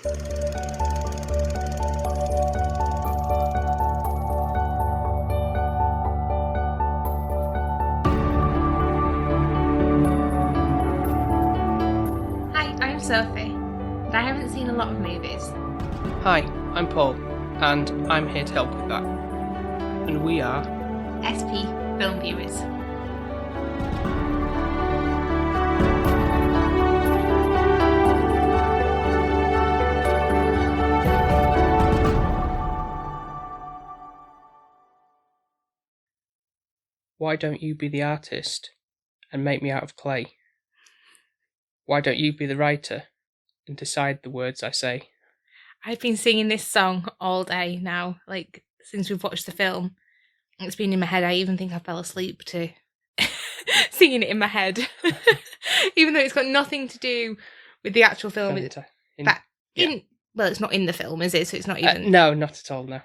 Hi, I'm Sophie, and I haven't seen a lot of movies. Hi, I'm Paul, and I'm here to help with that. And we are SP Film Viewers. Why don't you be the artist and make me out of clay? Why don't you be the writer and decide the words I say? I've been singing this song all day now, like since we've watched the film. It's been in my head. I even think I fell asleep to singing it in my head, even though it's got nothing to do with the actual film. Well, it's not in the film, is it? So it's not even. No, not at all. No.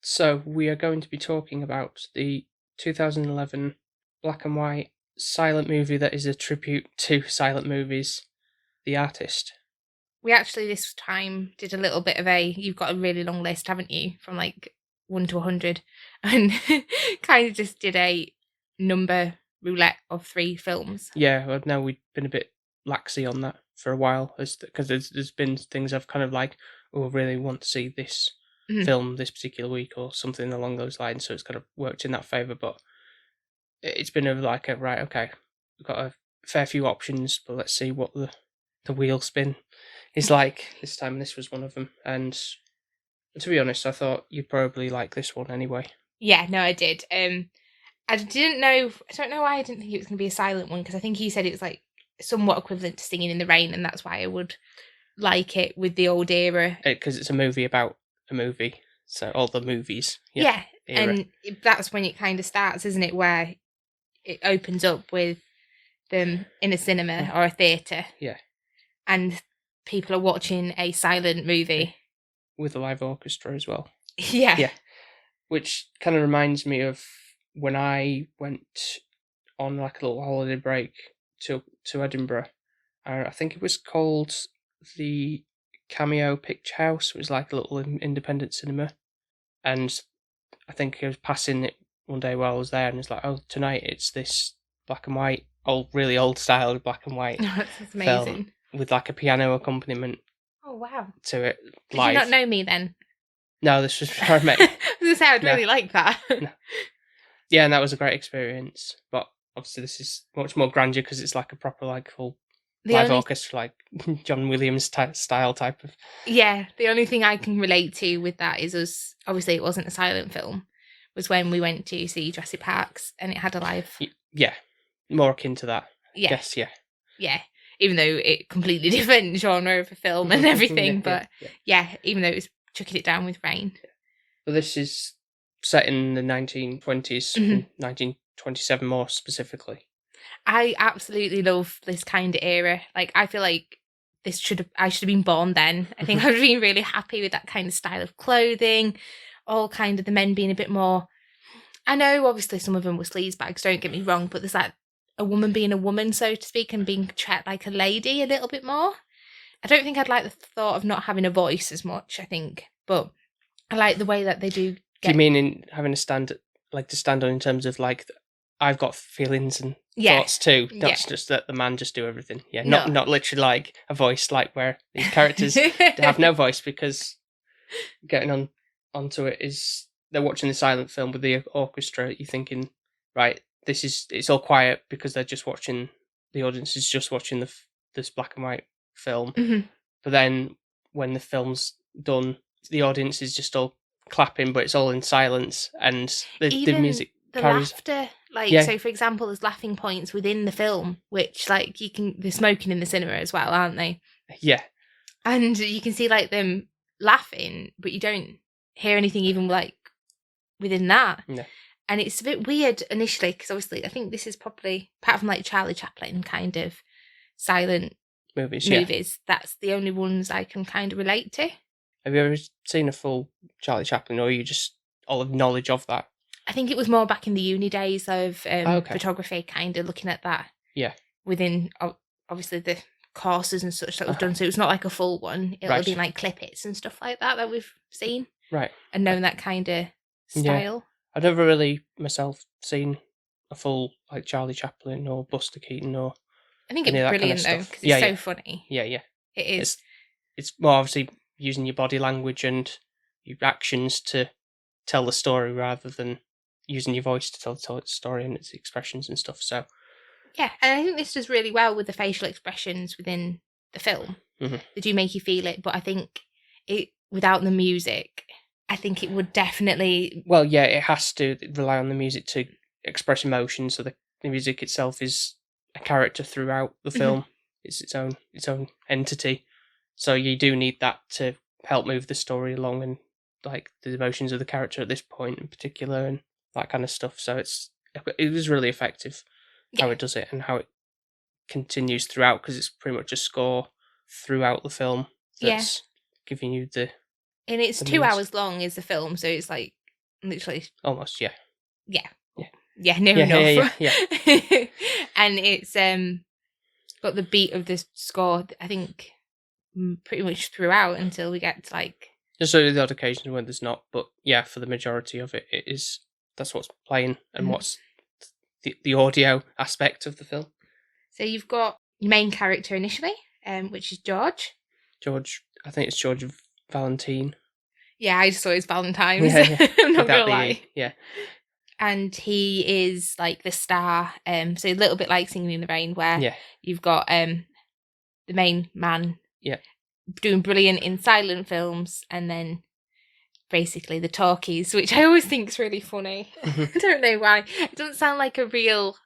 So we are going to be talking about the 2011 black and white silent movie that is a tribute to silent movies, The Artist. We actually this time did a little bit of you've got a really long list, haven't you? From like 1 to 100, and kind of just did a number roulette of 3 films. Yeah, well, no, we've been a bit laxy on that for a while, because there's been things I've kind of like, oh, I really want to see this film this particular week or something along those lines, so it's kind of worked in that favour, but it's been right, okay, we've got a fair few options, but let's see what the wheel spin is like this time, and this was one of them, and to be honest, I thought you'd probably like this one anyway. Yeah, no, I did. I don't know why I didn't think it was going to be a silent one, because I think you said it was like somewhat equivalent to Singing in the Rain, and that's why I would like it with the old era. Because it's a movie about a movie, so all the movies. Yeah, and that's when it kind of starts, isn't it? Where it opens up with them in a cinema or a theatre. Yeah. And people are watching a silent movie. With a live orchestra as well. Yeah. Yeah. Which kind of reminds me of when I went on like a little holiday break to Edinburgh. I think it was called the Cameo Picture House. It was like a little independent cinema. And I think I was passing it one day while I was there, and it's like, oh, tonight it's this black and white, really old style black and white That's amazing. film with like a piano accompaniment. Oh, wow. To it. Did live. you not know me then? No, this was our mate. I was going to say, I'd really like that. No. Yeah, and that was a great experience. But obviously this is much more grandeur because it's like a proper like full live orchestra, like John Williams style type of. Yeah, the only thing I can relate to with that is us, obviously it wasn't a silent film, was when we went to see Jurassic Parks and it had a live. Yeah, more akin to that. Yeah. Yes, yeah. Yeah, even though it completely different genre of a film and everything, but even though it was chucking it down with rain. Yeah. But this is set in the 1920s, 1927 more specifically. I absolutely love this kind of era. Like, I feel like I should have been born then. I think I would have been really happy with that kind of style of clothing, all kind of the men being a bit more. I know, obviously, some of them were sleazebags, don't get me wrong, but there's like a woman being a woman, so to speak, and being treated like a lady a little bit more. I don't think I'd like the thought of not having a voice as much, I think, but I like the way that they do. Do you mean in having to stand on in terms of like, I've got feelings and thoughts too, not just that the man just do everything. Yeah, not literally like a voice, like where these characters have no voice, because getting onto it is they're watching the silent film with the orchestra. You're thinking, right, it's all quiet because they're just watching. The audience is just watching this black and white film. Mm-hmm. But then when the film's done, the audience is just all clapping, but it's all in silence, and the music carries. Laughter, so for example, there's laughing points within the film, which like they're smoking in the cinema as well, aren't they? Yeah. And you can see like them laughing, but you don't hear anything even like within that. No. And it's a bit weird initially, because obviously I think this is probably, apart from like Charlie Chaplin kind of silent movies, that's the only ones I can kind of relate to. Have you ever seen a full Charlie Chaplin, or are you just all of knowledge of that? I think it was more back in the uni days of photography, kind of looking at that. Yeah. Within, obviously, the courses and such that we've done. So it's not like a full one. It'll Right. be like clip-its and stuff like that we've seen. Right. And known that kind of style. I've never really myself seen a full like Charlie Chaplin or Buster Keaton or. I think it's brilliant though, because it's so funny. Yeah. It is. It's more obviously using your body language and your actions to tell the story rather than using your voice to tell the story and its expressions and stuff. So yeah, and I think this does really well with the facial expressions within the film. Mm-hmm. They do make you feel it, but I think it without the music, I think it would definitely. Well, yeah, it has to rely on the music to express emotion. So the music itself is a character throughout the film. It's its own entity. So you do need that to help move the story along and like the emotions of the character at this point in particular and that kind of stuff. So it was really effective how it does it and how it continues throughout, because it's pretty much a score throughout the film that's giving you the. And it's 2 hours long is the film, so it's like literally almost near enough. Yeah. And it's got the beat of the score, I think, pretty much throughout until we get to like. There's only the odd occasions when there's not, but yeah, for the majority of it, that's what's playing and what's the audio aspect of the film. So you've got your main character initially, which is George. I think it's George Valentine. Yeah, I just saw his Valentine's. Yeah. I'm not gonna lie. Yeah. And he is like the star. So a little bit like Singing in the Rain, where you've got the main man doing brilliant in silent films, and then basically the talkies, which I always think is really funny. I don't know why. It doesn't sound like a real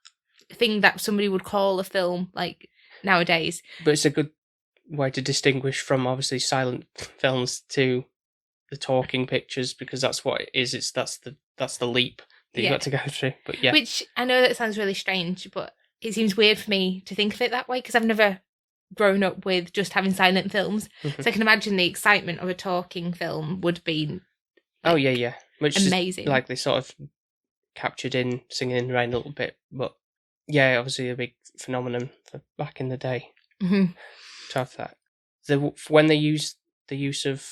thing that somebody would call a film like nowadays. But it's a good way to distinguish from obviously silent films to the talking pictures, because that's what it is. That's the leap that you've got to go through. But yeah, which I know that sounds really strange, but it seems weird for me to think of it that way because I've never grown up with just having silent films. So I can imagine the excitement of a talking film would be. Which amazing. Is, like they sort of captured in Singing in the Rain a little bit, but yeah, obviously a big phenomenon for back in the day to have that. When they use the use of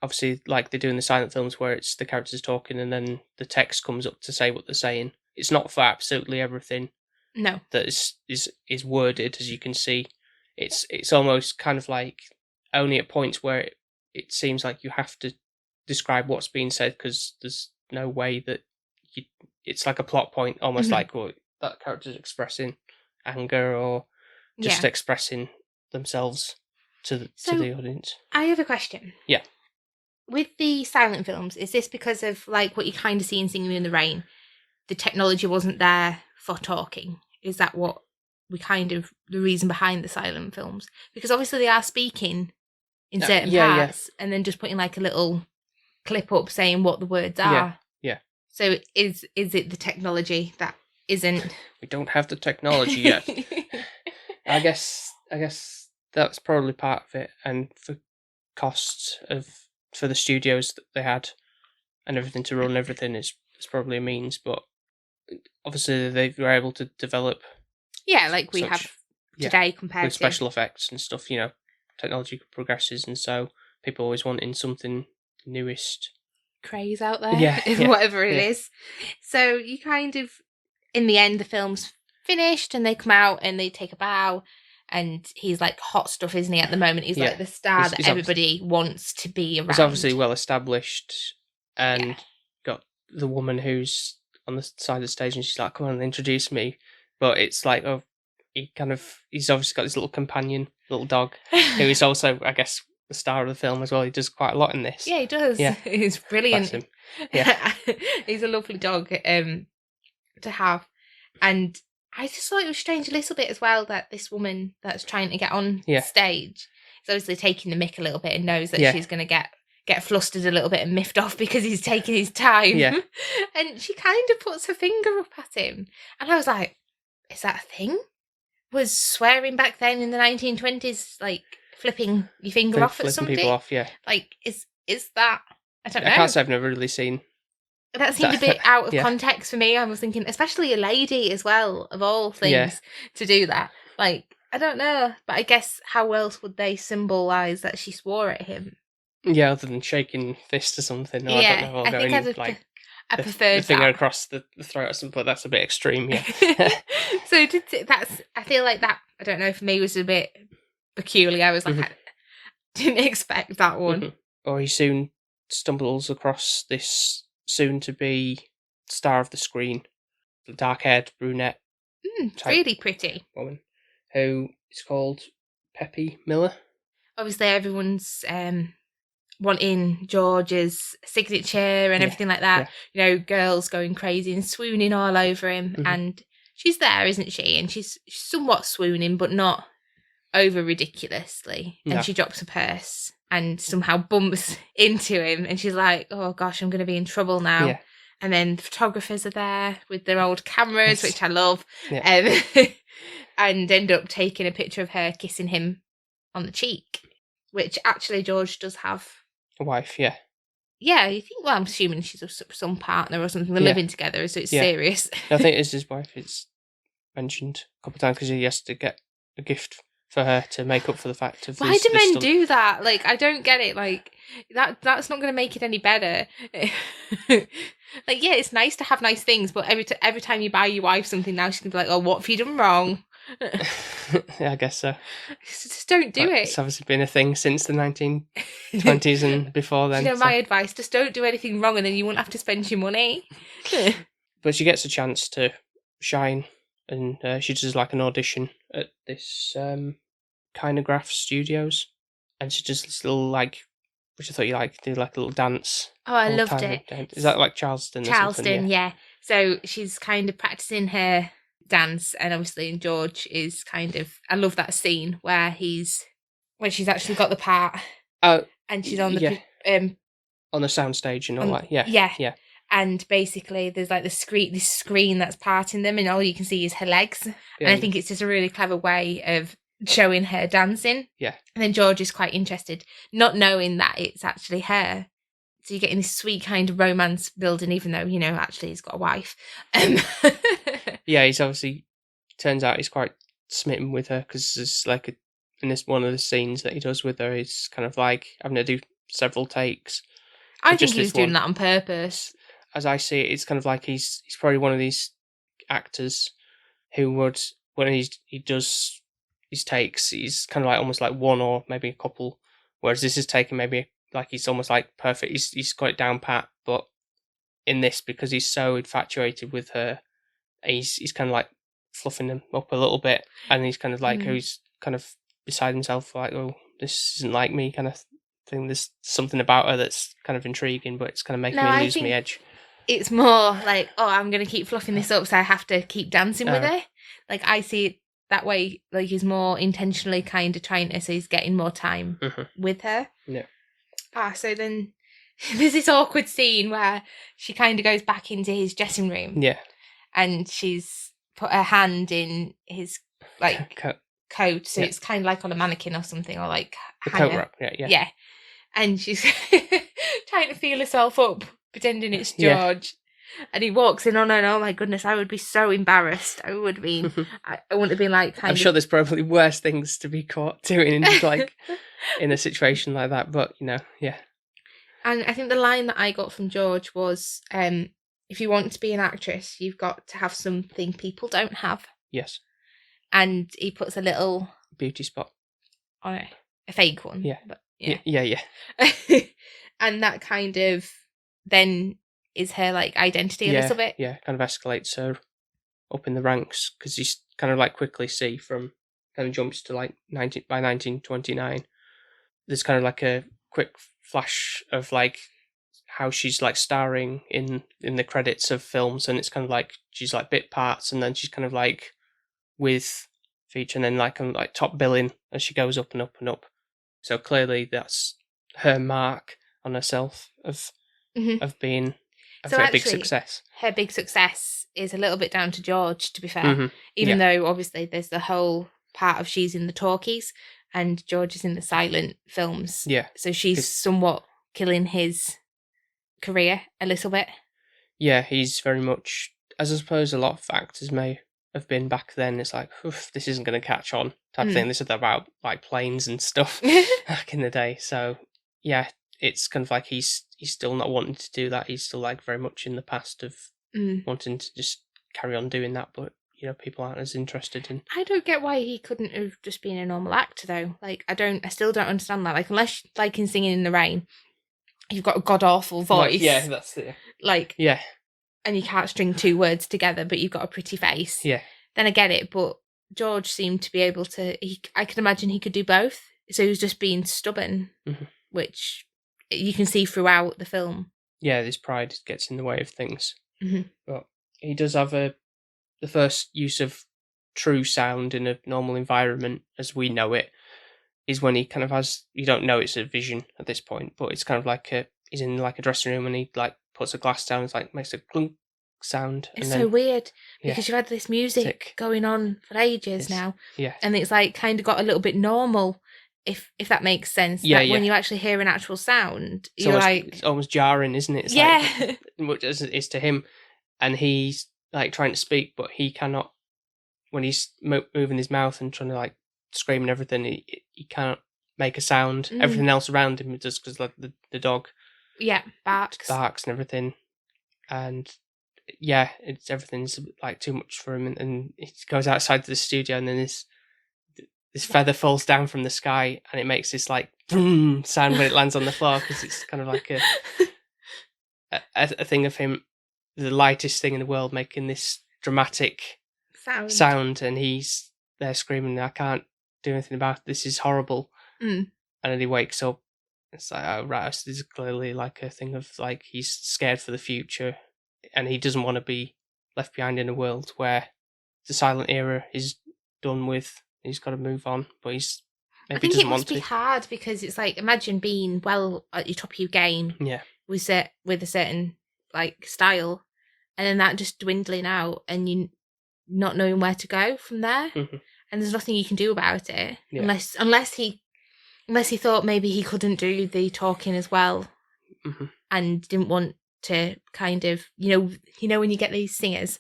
obviously like they do in the silent films where it's the characters talking and then the text comes up to say what they're saying. It's not for absolutely everything. No, that is worded, as you can see. It's almost kind of like only at points where it seems like you have to describe what's being said because there's no way that it's like a plot point, almost like that character's expressing anger or just expressing themselves to the audience. I have a question. Yeah. With the silent films, is this because of like what you kind of see in Singing in the Rain? The technology wasn't there for talking. Is that what we kind of the reason behind the silent films? Because obviously they are speaking in certain parts and then just putting like a little clip up saying what the words are. Yeah. So is it the technology that isn't? We don't have the technology yet. I guess that's probably part of it, and for costs for the studios that they had and everything to run everything is probably a means, but obviously they were able to develop. Yeah, like we have today compared with special effects and stuff. You know, technology progresses, and so people always wanting something newest craze out there, whatever it is. So you kind of, in the end, the film's finished, and they come out and they take a bow. And he's like hot stuff, isn't he? At the moment, he's like the star that everybody wants to be around. He's obviously well established, and got the woman who's on the side of the stage, and she's like, "Come on, introduce me." But it's like, he's obviously got this little companion, little dog, who is also, I guess, the star of the film as well. He does quite a lot in this. Yeah, he does. Yeah, he's brilliant. Bless him. Yeah, he's a lovely dog to have, and I just thought it was strange a little bit as well that this woman that's trying to get on stage is obviously taking the mick a little bit and knows that she's going to get flustered a little bit and miffed off because he's taking his time. Yeah. And she kind of puts her finger up at him. And I was like, is that a thing? Was swearing back then in the 1920s like flipping your finger off at somebody? People off, yeah. Like, is that... I don't know. I can't say I've never really seen... That seemed a bit out of context for me. I was thinking, especially a lady as well, of all things, to do that. Like, I don't know, but I guess how else would they symbolise that she swore at him? Yeah, other than shaking fist or something, or I Yeah, don't know, or I think going like I the preferred finger that. across the throat or something, but that's a bit extreme, yeah. So that's, I feel like that, I don't know, for me was a bit peculiar. I was like, I didn't expect that one. Or he soon stumbles across this soon-to-be star of the screen, the dark-haired brunette type Really pretty woman, who is called Peppy Miller. Obviously everyone's wanting George's signature and Yeah, everything like that. yeah. You know, girls going crazy and swooning all over him. And she's there, isn't she? And she's somewhat swooning, but not over ridiculously. No. And she drops her purse and somehow bumps into him. And she's like, oh gosh, I'm going to be in trouble now. Yeah. And then the photographers are there with their old cameras, which I love. Yeah. And end up taking a picture of her kissing him on the cheek, which actually George does have A wife, yeah. Yeah, you think, well, I'm assuming she's some partner or something. They're living together, so it's serious. I think it's his wife. It's mentioned a couple of times because he has to get a gift for her to make up for the fact of Why do men do that? Like, I don't get it. Like, that's not going to make it any better. Like, yeah, it's nice to have nice things, but every time you buy your wife something now, she's going to be like, oh, what have you done wrong? Yeah, I guess so. Just don't do it. It's obviously been a thing since the 1920s and before then. You know, my advice, just don't do anything wrong and then you won't have to spend your money. But she gets a chance to shine, and she does like an audition at this Kinograph Studios, and she does this little, like, which I thought you like, do like a little dance. Oh, I loved it. Is that like Charleston? Charleston, yeah. So she's kind of practicing her dance, and obviously and George is kind of, I love that scene where when she's actually got the part, and she's on the on the soundstage and all that. Yeah. And basically there's like this screen that's parting them, and all you can see is her legs. And I think it's just a really clever way of showing her dancing. Yeah. And then George is quite interested, not knowing that it's actually her. So you're getting this sweet kind of romance building, even though, you know, actually he's got a wife. Yeah, he's obviously, turns out he's quite smitten with her, because it's like in this one of the scenes that he does with her, he's kind of like having to do several takes. I think he was doing that on purpose. As I see it, it's kind of like he's probably one of these actors who would, when he does his takes, he's kind of like almost like one or maybe a couple, whereas this is taking maybe like he's almost like perfect. He's got it down pat, but in this, because he's so infatuated with her, he's kind of like fluffing them up a little bit, and he's kind of like he's kind of beside himself, like, oh, this isn't like me, kind of thing. There's something about her that's kind of intriguing, but it's kind of making me lose my edge. It's more like, oh, I'm going to keep fluffing this up, so I have to keep dancing with her. Like, I see it that way. Like, he's more intentionally kind of trying to, so he's getting more time with her. Yeah. So then there's this awkward scene where she kind of goes back into his dressing room. Yeah. And she's put her hand in his, like, coat. So it's kind of like on a mannequin or something, or like the coat wrap. Yeah. And she's trying to feel herself up, pretending it's George. And he walks in on her, and oh my goodness, I would be so embarrassed. I would be. I wouldn't have been like. I'm sure there's probably worse things to be caught doing, like in a situation like that. But you know, yeah. And I think the line that I got from George was, "If you want to be an actress, you've got to have something people don't have." Yes. And he puts a little beauty spot on it, a fake one. Yeah. But yeah. And that kind of then is her like identity a little bit. Yeah, kind of escalates her up in the ranks, because you kind of like quickly see from kind of jumps to like by 1929. There's kind of like a quick flash of like how she's like starring in the credits of films, and it's kind of like she's like bit parts, and then she's kind of like with feature, and then like on like top billing as she goes up and up and up. So clearly that's her mark on herself of being a big success. Her big success is a little bit down to George, to be fair. Even though obviously there's the whole part of she's in the talkies and George is in the silent films. Yeah. So she's somewhat killing his career a little bit. Yeah, he's very much, as I suppose a lot of actors may have been back then. It's like, oof, this isn't going to catch on type of thing. This is about like planes and stuff back in the day. So yeah, it's kind of like he's still not wanting to do that. He's still like very much in the past of wanting to just carry on doing that, but you know, people aren't as interested in. I don't get why he couldn't have just been a normal actor though. Like I still don't understand that. Like unless like in Singing in the Rain, you've got a god awful voice. Like, yeah, that's it. Like yeah, and you can't string two words together, but you've got a pretty face. Yeah. Then I get it, but George seemed to be able to. I could imagine he could do both. So he was just being stubborn, which you can see throughout the film. Yeah, his pride gets in the way of things. But he does have the first use of true sound in a normal environment as we know it is when he kind of has, you don't know it's a vision at this point, but it's kind of like he's in like a dressing room and he like puts a glass down, it's like makes a clunk sound. It's so weird because you've had this music going on for ages now. Yeah. And it's like kind of got a little bit normal, if that makes sense. Yeah, that when you actually hear an actual sound, it's you're it's almost jarring, isn't it? It's like, much as it is to him. And he's like trying to speak, but he cannot, when he's moving his mouth and trying to like scream and everything, he can't make a sound. Everything else around him does, because like the dog barks and everything. And yeah, everything's like too much for him, and he goes outside to the studio, and then this feather falls down from the sky, and it makes this like boom sound when it lands on the floor, because it's kind of like a thing of him, the lightest thing in the world, making this dramatic sound, and he's there screaming, "I can't do anything about it. This is horrible." And then he wakes up. It's like, oh right, this is clearly like a thing of like he's scared for the future, and he doesn't want to be left behind in a world where the silent era is done with. He's got to move on, but I think it must be hard, because it's like, imagine being well at your top of your game, with a certain like style, and then that just dwindling out, and you not knowing where to go from there, and there's nothing you can do about it unless he thought maybe he couldn't do the talking as well, and didn't want to kind of, you know when you get these singers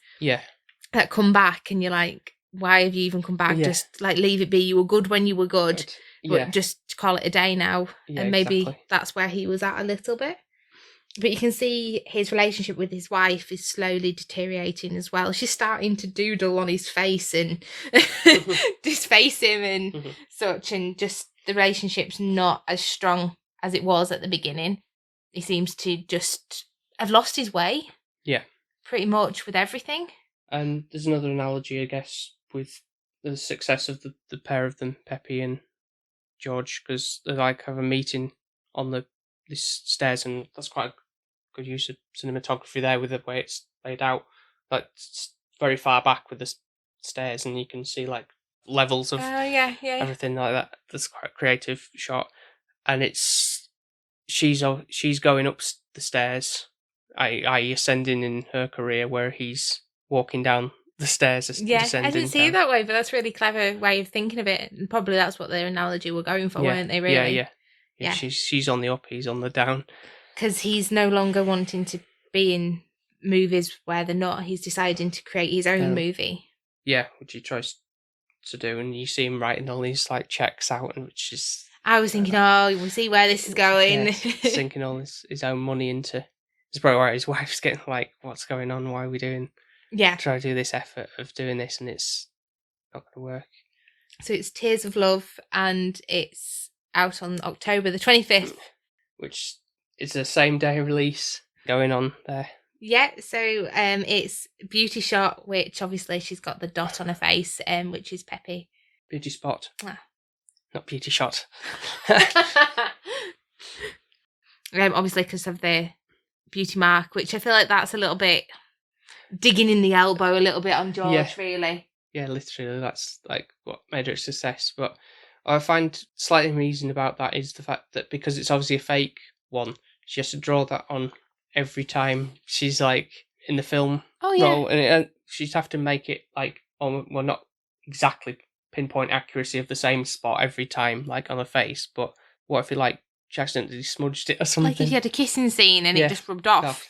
that come back and you're like, why have you even come back? Just like leave it be. You were good when you were good, but just call it a day now. And maybe that's where he was at a little bit. But you can see his relationship with his wife is slowly deteriorating as well. She's starting to doodle on his face and disface him and such, and just the relationship's not as strong as it was at the beginning. He seems to just have lost his way. Yeah. Pretty much with everything. And there's another analogy, I guess, with the success of the pair of them, Pepe and George, because they like have a meeting on this stairs, and that's quite a good use of cinematography there with the way it's laid out. Like it's very far back with the stairs, and you can see like levels of everything like that. That's quite a creative shot, and she's going up the stairs, i.e. ascending in her career, where he's walking down the stairs. I didn't see it that way, but that's a really clever way of thinking of it, and probably that's what their analogy were going for, weren't they? Really? Yeah. She's on the up, he's on the down, because he's no longer wanting to be in movies where they're not. He's deciding to create his own movie. Yeah, which he tries to do, and you see him writing all these like checks out, and which is. I was thinking, we'll see where this is going. Sinking all his own money into. It's probably why his wife's getting like, "What's going on? Why are we doing?" Try to do this effort of doing this, and it's not going to work. So it's Tears of Love, and it's out on October the 25th. Which is the same day release going on there. Yeah, so it's Beauty Shot, which obviously she's got the dot on her face, which is Pepe. Beauty Spot. Not Beauty Shot. Obviously because of the beauty mark, which I feel like that's a little bit digging in the elbow a little bit on George, really. Yeah, literally, that's like what made her a success. But what I find slightly amusing about that is the fact that because it's obviously a fake one, she has to draw that on every time she's like in the film role, and she'd have to make it like, not exactly pinpoint accuracy of the same spot every time, like on her face. But what if she accidentally smudged it or something? Like if you had a kissing scene and it just rubbed off,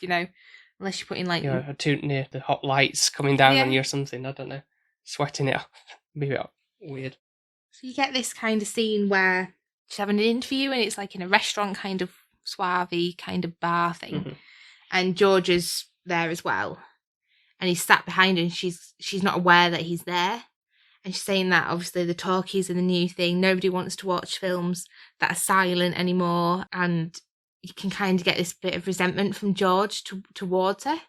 unless you put in like too near the hot lights coming down on you or something. I don't know. sweating it off. Be a bit weird. So you get this kind of scene where she's having an interview and it's like in a restaurant kind of suave kind of bar thing. Mhm. And George is there as well. And he's sat behind her and she's not aware that he's there. And she's saying that obviously the talkies are the new thing. Nobody wants to watch films that are silent anymore. And you can kind of get this bit of resentment from George towards her,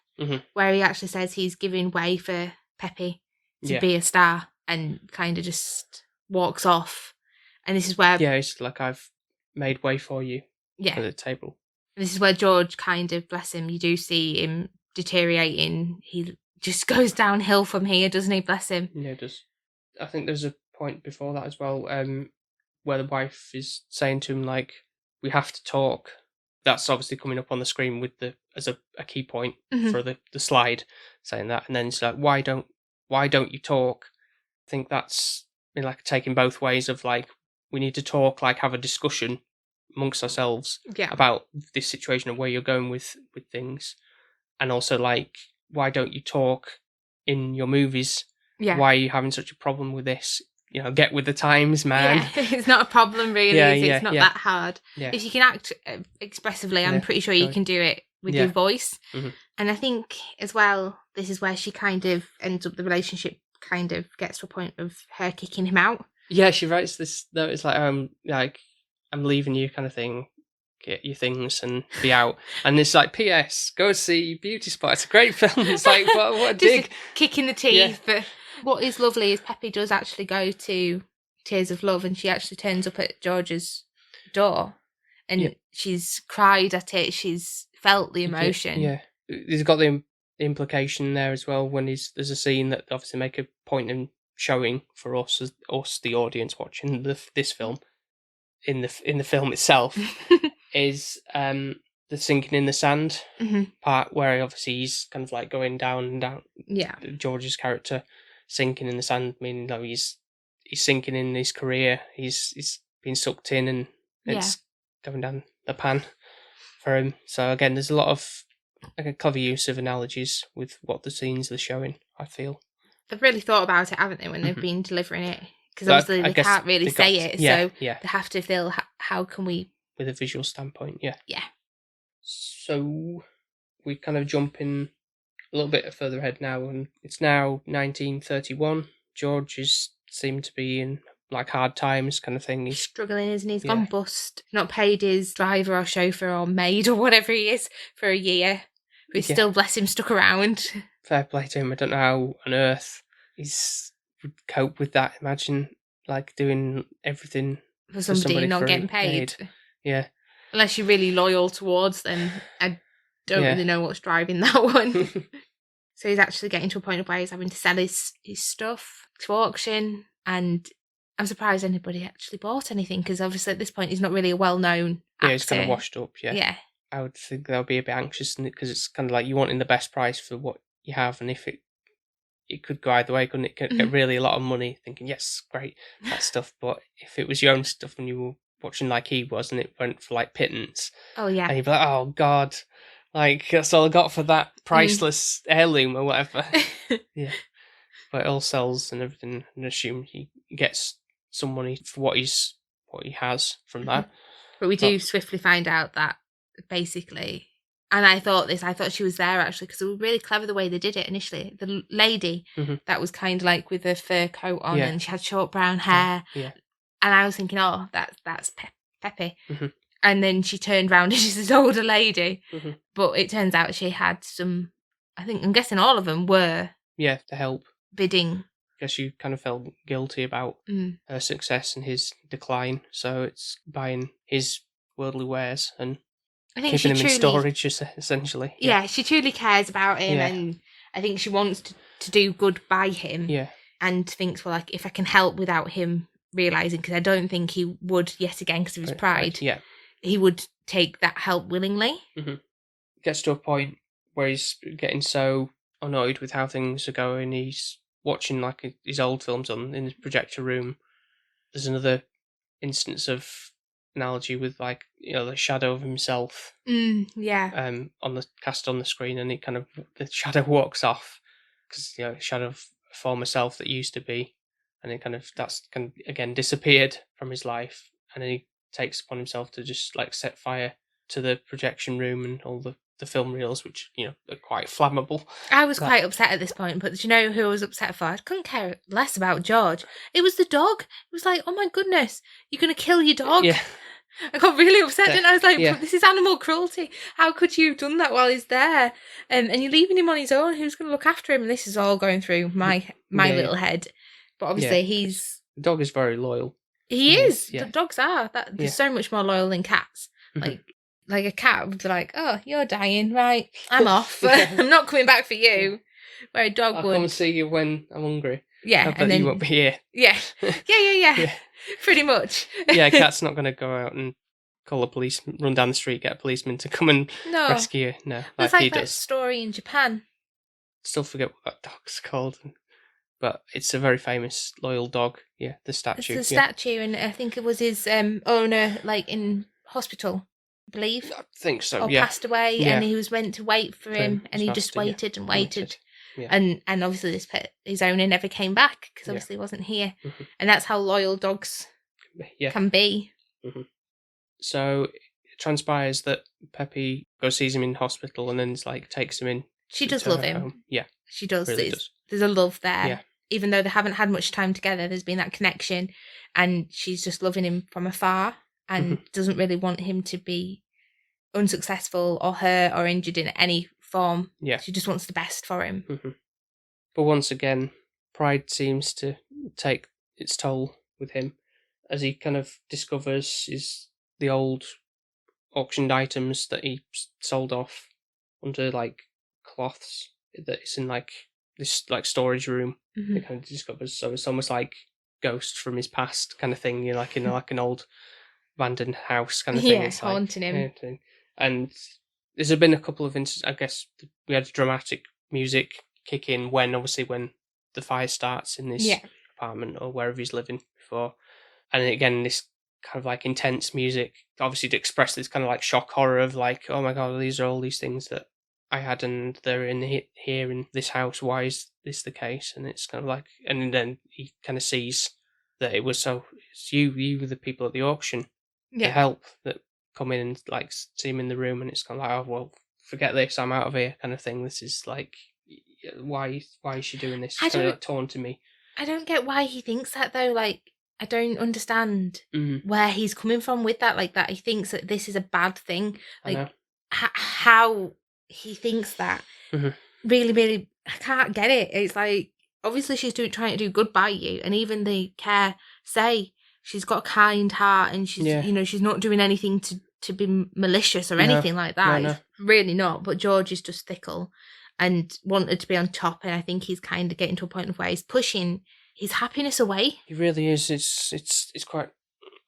where he actually says he's giving way for Pepe to be a star and kind of just walks off. And this is where... Yeah, it's like, I've made way for you at the table. And this is where George kind of, bless him, you do see him deteriorating. He just goes downhill from here, doesn't he? Bless him. Yeah, it does. I think there's a point before that as well, where the wife is saying to him, like, we have to talk. That's obviously coming up on the screen with as a key point for the slide, saying that. And then it's like, why don't you talk? I think that's like taking both ways of like, we need to talk, like have a discussion amongst ourselves about this situation and where you're going with things. And also like, why don't you talk in your movies? Yeah. Why are you having such a problem with this? You know, get with the times, man. Yeah, it's not a problem really. It's not that hard. Yeah. If you can act expressively, I'm pretty sure you can do it with your voice. And I think as well, this is where she kind of ends up, the relationship kind of gets to a point of her kicking him out. Yeah, she writes this, though, it's like, I'm leaving you kind of thing. Get your things and be out. And it's like, P.S. Go see Beauty Spot. It's a great film. It's like, what a dig. Kick in the teeth. Yeah. But what is lovely is Pepe does actually go to Tears of Love and she actually turns up at George's door and she's cried at it. She's felt the emotion. Yeah. He's got the implication there as well when there's a scene that obviously make a point in showing for us, the audience watching this film, in the film itself, is the sinking in the sand part where obviously he's kind of like going down and down. Yeah. George's character sinking in the sand, meaning that he's sinking in his career. He's being sucked in and it's going down the pan for him. So again, there's a lot of like a clever use of analogies with what the scenes are showing, I feel. They've really thought about it, haven't they, when they've been delivering it? Because obviously they can't really say it, so they have to feel, how can we... With a visual standpoint, yeah. Yeah. So we kind of jump in a little bit further ahead now, and it's now 1931. George seemed to be in like hard times kind of thing. He's struggling, isn't he? He's gone bust. Not paid his driver or chauffeur or maid or whatever he is for a year. But he's still, bless him, stuck around. Fair play to him. I don't know how on earth he's would cope with that. Imagine like doing everything for somebody not getting paid. Yeah. Unless you're really loyal towards them. I don't really know what's driving that one. So he's actually getting to a point where he's having to sell his stuff to auction, and I'm surprised anybody actually bought anything because obviously at this point he's not really a well-known actor. Yeah, he's kind of washed up, yeah. I would think they'll be a bit anxious because it's kind of like you wanting the best price for what you have, and if it could go either way, couldn't it? Get really a lot of money, thinking, yes, great, that stuff. But if it was your own stuff and you were watching like he was and it went for like pittance, and you'd be like, oh God, like that's all I got for that priceless heirloom or whatever. Yeah. But it all sells and everything, and assume he gets some money for what he has from that. But we do swiftly find out that basically, and I thought she was there actually because it was really clever the way they did it initially. The lady that was kind of like with a fur coat on and she had short brown hair. Yeah. And I was thinking, oh, that's Pepe. And then she turned around and she's this older lady. But it turns out she had some, I'm guessing all of them were. Yeah, to help. Bidding. I guess you kind of felt guilty about her success and his decline. So it's buying his worldly wares and keeping him in storage, essentially. Yeah, she truly cares about him and I think she wants to do good by him. Yeah. And thinks, well, like, if I can help without him realising, because I don't think he would, yet again, because of his pride, he would take that help willingly. Gets to a point where he's getting so annoyed with how things are going, he's watching like his old films in his projector room. There's another instance of analogy with like, you know, the shadow of himself on the cast on the screen, and it kind of, the shadow walks off because, you know, shadow of former self that used to be, and it that's again disappeared from his life, and then he takes upon himself to just like set fire to the projection room and all the film reels, which are quite flammable. I was quite upset at this point, but do you know who I was upset for? I couldn't care less about George. It was the dog. It was like, oh my goodness, you're going to kill your dog? Yeah. I got really upset, and I was like, this is animal cruelty. How could you have done that while he's there? And you're leaving him on his own. Who's going to look after him? And this is all going through my little head. But obviously the dog is very loyal. He is. Yeah. The dogs are. They're so much more loyal than cats. Like a cat would be like, oh, you're dying, right? I'm off. I'm not coming back for you. Where a dog would. I'll come and see you when I'm hungry. Yeah. And then you won't be here. Yeah. Yeah. Pretty much. Yeah, a cat's not going to go out and call a policeman, run down the street, get a policeman to come and rescue you. No, it's like that story in Japan. Still forget what that dog's called. But it's a very famous, loyal dog. Yeah, the statue. It's the statue, and I think it was his owner, like, in hospital. I believe. I think so. Or passed away, and he was meant to wait for him, and he just waited and waited. Yeah. And obviously his owner never came back because obviously he wasn't here, and that's how loyal dogs can be. So it transpires that Peppy sees him in hospital, and then takes him in. She does love him. Home. Yeah, she does. Really there's a love there. Yeah. Even though they haven't had much time together, there's been that connection, and she's just loving him from afar. And doesn't really want him to be unsuccessful or hurt or injured in any form. Yeah. She just wants the best for him. But once again, pride seems to take its toll with him as he kind of discovers the old auctioned items that he sold off under cloths that is in this storage room. He kind of discovers. So it's almost like ghosts from his past kind of thing. In an old abandoned house kind of thing. Yeah, it's haunting him. And there's been a couple of instances. I guess we had dramatic music kick in when the fire starts in this apartment or wherever he's living before, and again this kind of intense music, obviously to express this kind of shock horror of oh my god, these are all these things that I had and they're in here in this house. Why is this the case? And it's kind of and then he kind of sees that it's you were the people at the auction. The help that come in and see him in the room, and it's kind of oh well, forget this, I'm out of here kind of thing. This is why is she doing this? It's kind of taunting me. I don't get why he thinks that though. I don't understand where he's coming from with that. That he thinks that this is a bad thing. How he thinks that. Really, really, I can't get it. It's obviously she's trying to do good by you, and even the care say she's got a kind heart, and she's she's not doing anything to be malicious or anything like that. No. It's really not. But George is just fickle and wanted to be on top, and I think he's kind of getting to a point of where he's pushing his happiness away. He really is. It's quite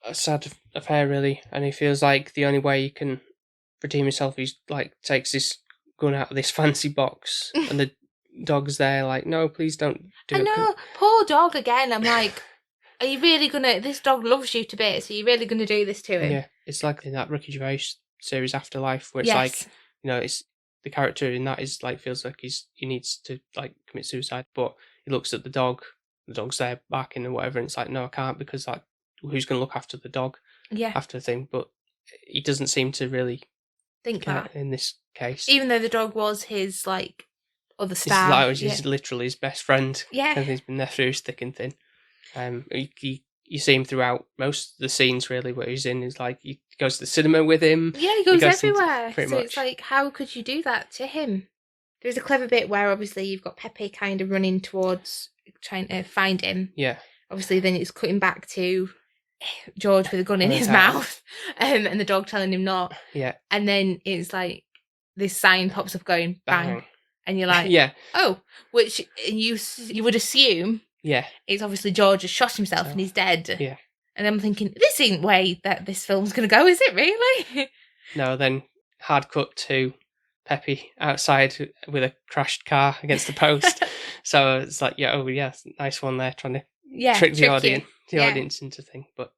a sad affair, really, and he feels like the only way he can redeem himself, he's takes this gun out of this fancy box, and the dog's there, no, please don't do it. I know, poor dog again. I'm are you really gonna? This dog loves you to bits. Are you really gonna do this to him? Yeah, it's like in that Ricky Gervais series Afterlife, where it's it's the character in that is feels like he needs to commit suicide, but he looks at the dog. The dog's there barking and whatever, and it's no, I can't, because who's gonna look after the dog? Yeah, after the thing, but he doesn't seem to really think that in this case, even though the dog was his other star. He's literally his best friend. Yeah, and he's been there through thick and thin. You see him throughout most of the scenes, really, where he's in. Is he goes to the cinema with him. Yeah, he goes everywhere. Pretty much. It's how could you do that to him? There's a clever bit where obviously you've got Pepe kind of running towards trying to find him. Yeah. Obviously, then it's cutting back to George with a gun in his mouth, and the dog telling him not. Yeah. And then it's this sign pops up going bang, and you're yeah. Oh, which you would assume. Yeah. It's obviously George has shot himself and he's dead. Yeah. And I'm thinking, this ain't way that this film's going to go, is it really? No, then hard cut to Peppy outside with a crashed car against the post. So it's nice one there, trying to trick the audience into thing. But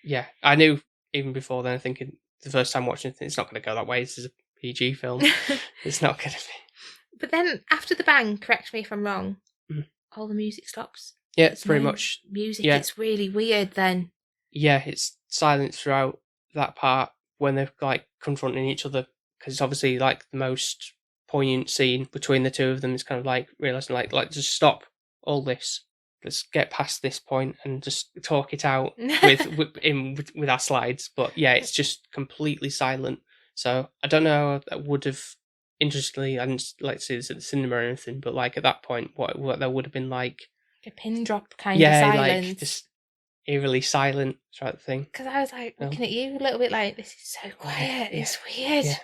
yeah, I knew even before then, thinking the first time watching it, it's not going to go that way. This is a PG film. It's not going to be. But then after the bang, correct me if I'm wrong, all the music stops. Yeah, There's pretty no much. music. Yeah. It's really weird then. Yeah, it's silent throughout that part when they're like confronting each other, because it's obviously like the most poignant scene between the two of them. It's kind of like realizing like just stop all this. Let's get past this point and just talk it out with our slides. But yeah, it's just completely silent. So I don't know. I would have interestingly, I didn't like to see this at the cinema or anything, but like at that point, what there would have been like a pin drop kind of silence. like just eerily silent throughout the thing. Because I was like looking at you a little bit like, this is so quiet. Yeah. It's weird. Yeah.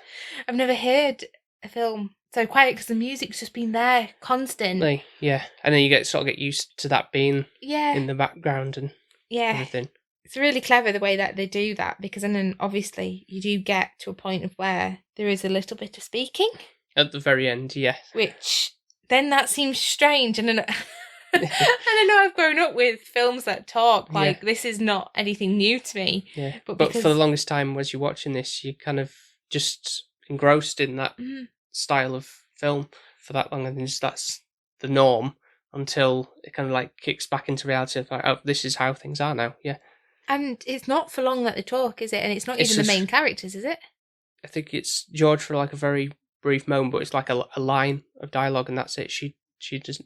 I've never heard a film so quiet because the music's just been there, constant. Yeah, and then you get used to that being in the background and everything. It's really clever the way that they do that, because then obviously you do get to a point of where there is a little bit of speaking At the very end, yeah. Which then that seems strange, and then and I know I've grown up with films that talk. Like this is not anything new to me. Yeah, but for the longest time, as you're watching this, you kind of just engrossed in that style of film for that long, and just that's the norm until it kind of like kicks back into reality of like, oh, this is how things are now. Yeah. And it's not for long that they talk, is it? And it's not even the main characters, is it? I think it's George for like a very brief moment, but it's like a line of dialogue, and that's it.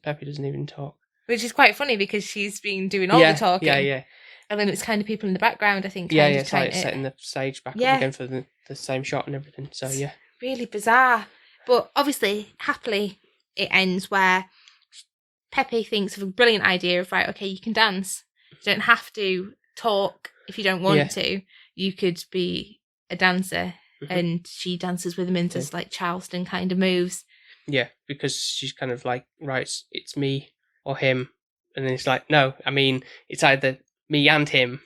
Peppy doesn't even talk, which is quite funny because she's been doing all the talking. Yeah. And then it's kind of people in the background, I think. It's like setting the stage back up again for the same shot and everything. So yeah, really bizarre. But obviously, happily, it ends where Peppy thinks of a brilliant idea of, right, okay, you can dance. You don't have to talk if you don't want to. You could be a dancer. And she dances with him into like Charleston kind of moves. Yeah, because she's kind of like, right, it's me or him. And then it's like, no, I mean, it's either me and him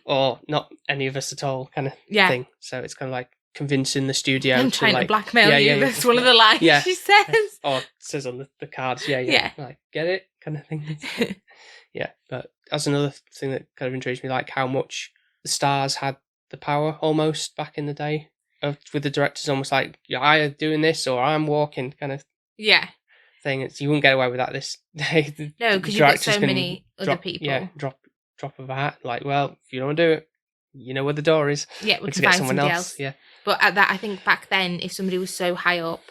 or not any of us at all kind of thing. So it's kind of like convincing the studio. I'm trying to blackmail you. That's one of the lines she says. Or it says on the cards, like, get it kind of thing. Yeah, but that's another thing that kind of intrigues me, like how much the stars had the power almost back in the day. With the directors almost like, you're either doing this or I'm walking kind of thing. You wouldn't get away with that this day. No, because you've got so many other people. Yeah, drop of a hat. Like, well, if you don't want to do it, you know where the door is. Yeah, we can find somebody else. Yeah. But at that, I think back then, if somebody was so high up.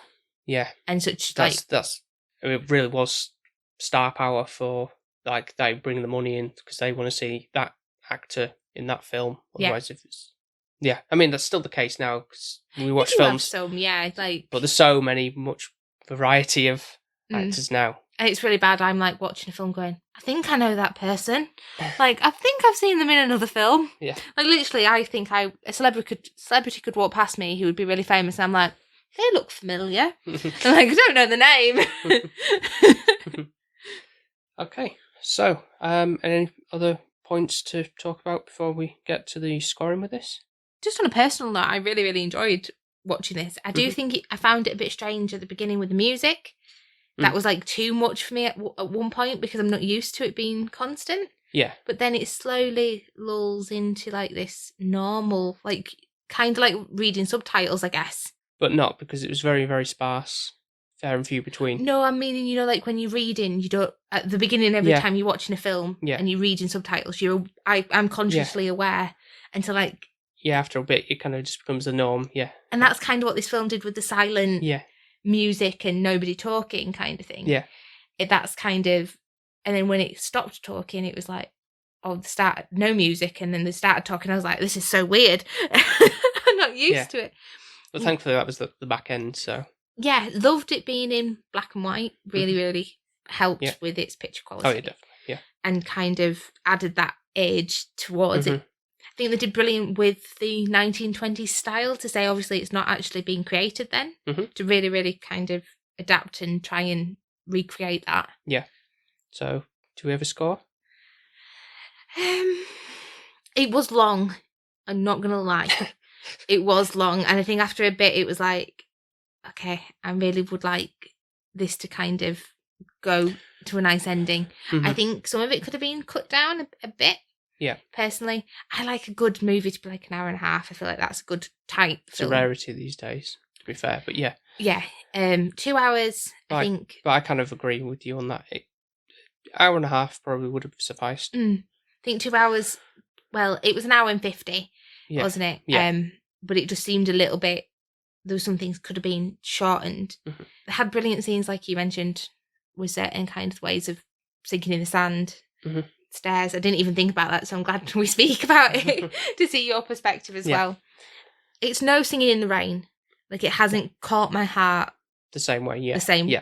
Yeah. And such it really was star power for, like, they bring the money in because they want to see that actor in that film. Otherwise, if it's... Yeah, I mean, that's still the case now, because we watch films. But there's so much variety of actors now. And it's really bad. I'm like watching a film going, I think I know that person. Like, I think I've seen them in another film. Yeah. Like, literally, I think a celebrity could walk past me who would be really famous, and I'm like, they look familiar. I'm like, I don't know the name. Okay, so, any other points to talk about before we get to the scoring with this? Just on a personal note, I really, really enjoyed watching this. I do think I found it a bit strange at the beginning with the music. That was like too much for me at one point because I'm not used to it being constant. Yeah. But then it slowly lulls into like this normal, like kind of like reading subtitles, I guess. But not, because it was very, very sparse, fair and few between. No, I'm meaning, like when you're reading, you don't, at the beginning every time you're watching a film and you're reading subtitles, I'm consciously aware until like... Yeah, after a bit, it kind of just becomes the norm, And that's kind of what this film did with the silent music and nobody talking kind of thing. Yeah. That's kind of... And then when it stopped talking, it was like, no music, and then they started talking. I was like, this is so weird. I'm not used to it. But thankfully, that was the back end, so... Yeah, loved it being in black and white. Really, really helped with its picture quality. Oh, yeah, definitely, yeah. And kind of added that age towards it. I think they did brilliant with the 1920s style to say, obviously, it's not actually being created then. To really, really kind of adapt and try and recreate that. Yeah. So, do we have a score? It was long. I'm not going to lie. It was long. And I think after a bit, it was like, okay, I really would like this to kind of go to a nice ending. I think some of it could have been cut down a bit. Yeah. Personally, I like a good movie to be like an hour and a half. I feel like that's a good type It's a rarity these days, to be fair, but yeah. Yeah. 2 hours, I think. But I kind of agree with you on that. hour and a half probably would have sufficed. I think 2 hours. Well, it was an hour and 50, wasn't it? Yeah. But it just seemed a little bit. There were some things could have been shortened. Mm-hmm. It had brilliant scenes, like you mentioned, with certain kind of ways of sinking in the sand, stairs. I didn't even think about that, so I'm glad we speak about it to see your perspective as well. It's no Singing in the Rain. Like, it hasn't caught my heart the same way. Yeah,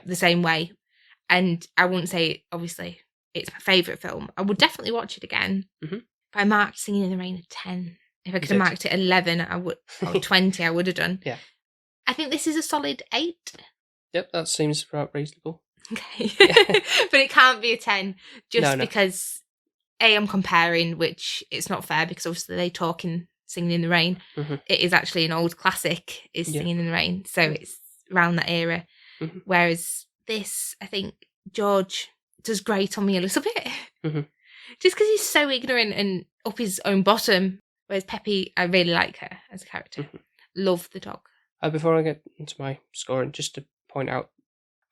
the same way. And I wouldn't say, obviously, it's my favourite film. I would definitely watch it again. But I marked Singing in the Rain a 10. If I could have marked it 11, I would, or 20, I would have done. Yeah. I think this is a solid 8. Yep, that seems about reasonable. Okay. But it can't be a 10 just because, A, I'm comparing, which it's not fair because obviously they talk in Singing in the Rain. It is actually an old classic, is Singing in the Rain. So it's around that era. Whereas this, I think George does grate on me a little bit. Just because he's so ignorant and up his own bottom. Whereas Peppy, I really like her as a character. Love the dog. Before I get into my scoring, just to point out,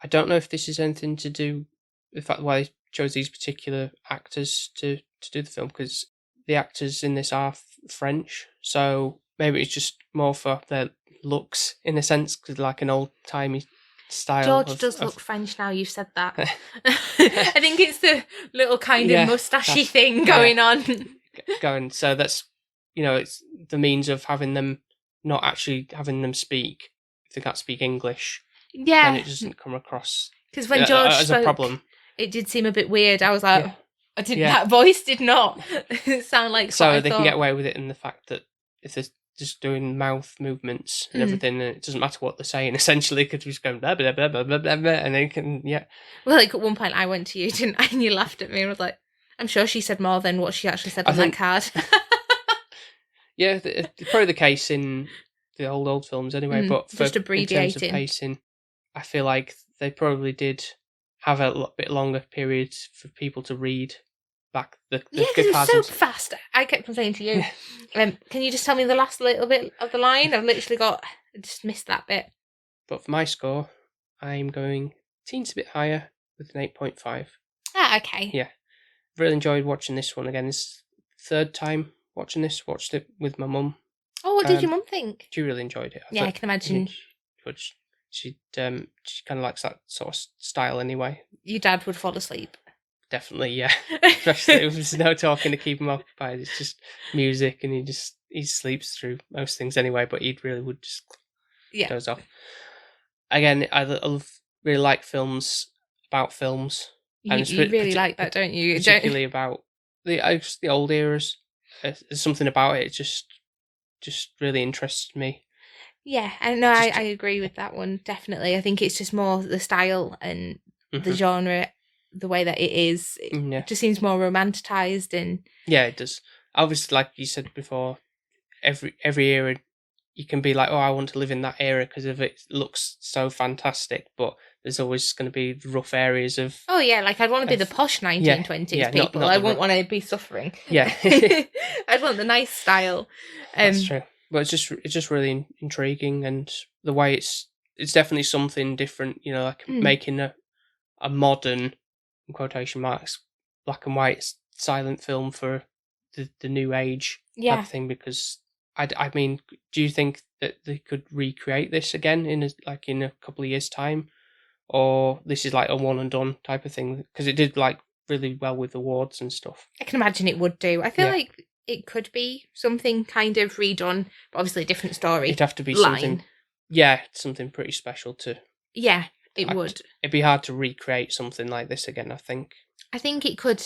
I don't know if this is anything to do with the fact why they chose these particular actors to do the film, because the actors in this are French, so maybe it's just more for their looks, in a sense, because like an old-timey style. George does look French now you've said that. I think it's the little kind of moustachy thing going on. So that's, it's the means of having them, not actually having them speak, if they can't speak English, then it doesn't come across because when George as spoke, a problem. It did seem a bit weird. I was like, that voice did not sound like so they can get away with it in the fact that if they're just doing mouth movements and everything, and it doesn't matter what they're saying, essentially, because we're just going blah, blah, blah, blah, blah, blah, and they can, Well, like at one point I went to you, didn't I? And you laughed at me and I was like, I'm sure she said more than what she actually said on that card. Yeah, it's probably the case in the old films anyway, but for, just abbreviating. In terms of pacing, I feel like they probably did have a bit longer periods for people to read back the because it was so fast. I kept on saying to you, can you just tell me the last little bit of the line? I just missed that bit. But for my score, I'm going teens a bit higher with an 8.5. Ah, okay. Yeah. Really enjoyed watching this one again. This third time watching this. Watched it with my mum. Oh, what did your mum think? She really enjoyed it. I can imagine. But she kind of likes that sort of style anyway. Your dad would fall asleep. Definitely, yeah. Especially if there's no talking to keep him occupied. It's just music, and he sleeps through most things anyway. But he really would just doze off. Again, I really like films about films. You really like that, don't you? Particularly about the old eras. There's something about it. It just really interests me. Yeah, I know. I agree with that one, definitely. I think it's just more the style and the genre, the way that it is. It just seems more romanticized and... Yeah, it does. Obviously, like you said before, every era, you can be like, oh, I want to live in that era because of it looks so fantastic, but there's always going to be rough areas of... Oh, yeah, like I'd want to be the posh 1920s people. Not I wouldn't want to be suffering. Yeah. I'd want the nice style. That's true. But it's just really intriguing, and the way it's definitely something different, like making a modern, in quotation marks, black and white silent film for the new age type of thing, because I mean, do you think that they could recreate this again in a couple of years' time, or this is like a one and done type of thing? Because it did like really well with awards and stuff. I can imagine it would do. I feel like it could be something kind of redone, but obviously a different story. It'd have to be something pretty special to. Yeah, it would. It'd be hard to recreate something like this again, I think. I think it could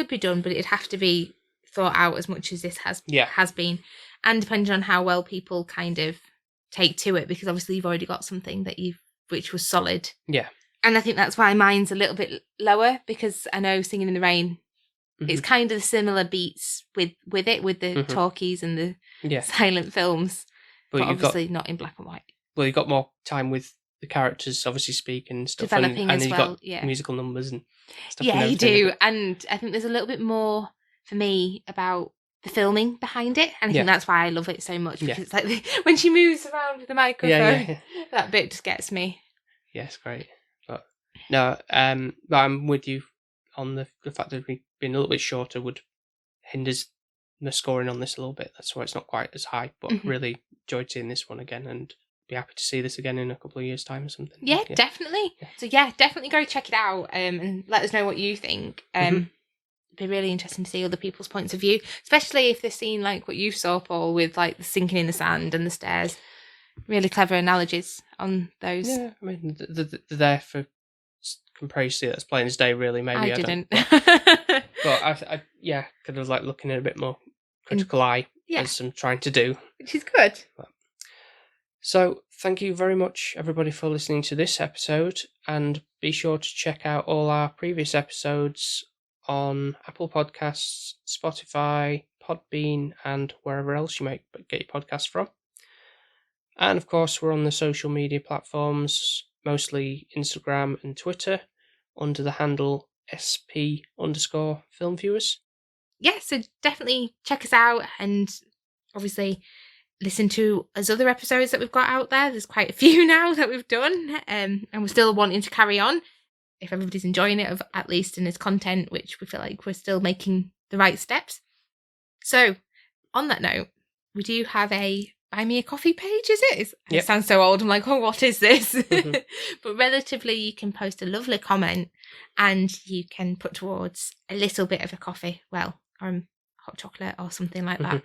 be done, but it'd have to be thought out as much as this has been, and depending on how well people kind of take to it, because obviously you've already got something which was solid. Yeah. And I think that's why mine's a little bit lower, because I know Singing in the Rain, it's kind of similar beats with the talkies and the silent films, but obviously not in black and white. Well, you've got more time with the characters obviously speaking and stuff. Developing and as you've well, got musical numbers and stuff. Yeah, you do. And I think there's a little bit more, for me, about the filming behind it. And I think that's why I love it so much, because it's like when she moves around with the microphone, that bit just gets me. Yes, great. But no, but I'm with you. on the fact that we've been a little bit shorter would hinders the scoring on this a little bit. That's why it's not quite as high. But really enjoyed seeing this one again, and be happy to see this again in a couple of years' time or something. Yeah, definitely. Yeah. So definitely go check it out and let us know what you think. It'd be really interesting to see other people's points of view, especially if they're seeing like what you saw, Paul, with like the sinking in the sand and the stairs. Really clever analogies on those. Yeah, I mean, they're there for comparison. That's plain as day, really. Maybe I didn't. But I kind of like looking at a bit more critical eye as I'm trying to do, which is good. So, thank you very much, everybody, for listening to this episode, and be sure to check out all our previous episodes on Apple Podcasts, Spotify, Podbean, and wherever else you might get your podcasts from. And of course, we're on the social media platforms, mostly Instagram and Twitter, under the handle SP_filmviewers. Yeah, so definitely check us out, and obviously listen to us other episodes that we've got out there. There's quite a few now that we've done, and we're still wanting to carry on. If everybody's enjoying it, at least in its content, which we feel like we're still making the right steps. So, on that note, we do have a Buy Me a Coffee page, is it? It sounds so old. I'm like, oh, what is this? But relatively, you can post a lovely comment and you can put towards a little bit of a coffee. Well, hot chocolate or something like that.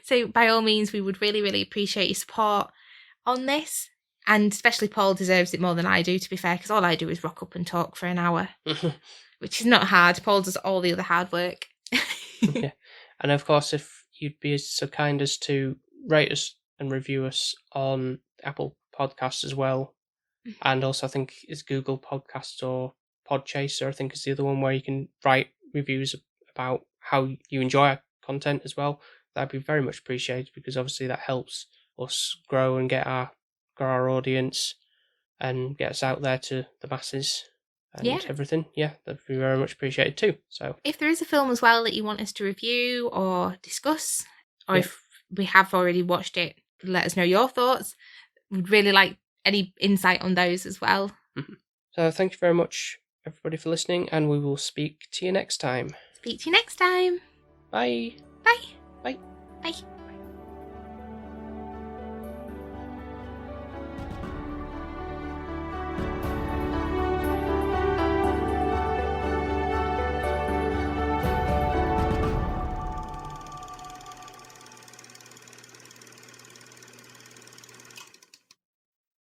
So by all means, we would really, really appreciate your support on this. And especially Paul deserves it more than I do, to be fair, because all I do is rock up and talk for an hour, which is not hard. Paul does all the other hard work. Yeah. And of course, if you'd be so kind as to rate us and review us on Apple Podcasts as well. And also, I think it's Google Podcasts or Podchaser, I think is the other one where you can write reviews about how you enjoy our content as well. That'd be very much appreciated, because obviously that helps us grow and get our audience and get us out there to the masses and everything. Yeah, that'd be very much appreciated too. So if there is a film as well that you want us to review or discuss, or if we have already watched it, let us know your thoughts. We'd really like any insight on those as well. So thank you very much, everybody, for listening, and we will speak to you next time. Speak to you next time. Bye. Bye. Bye. Bye.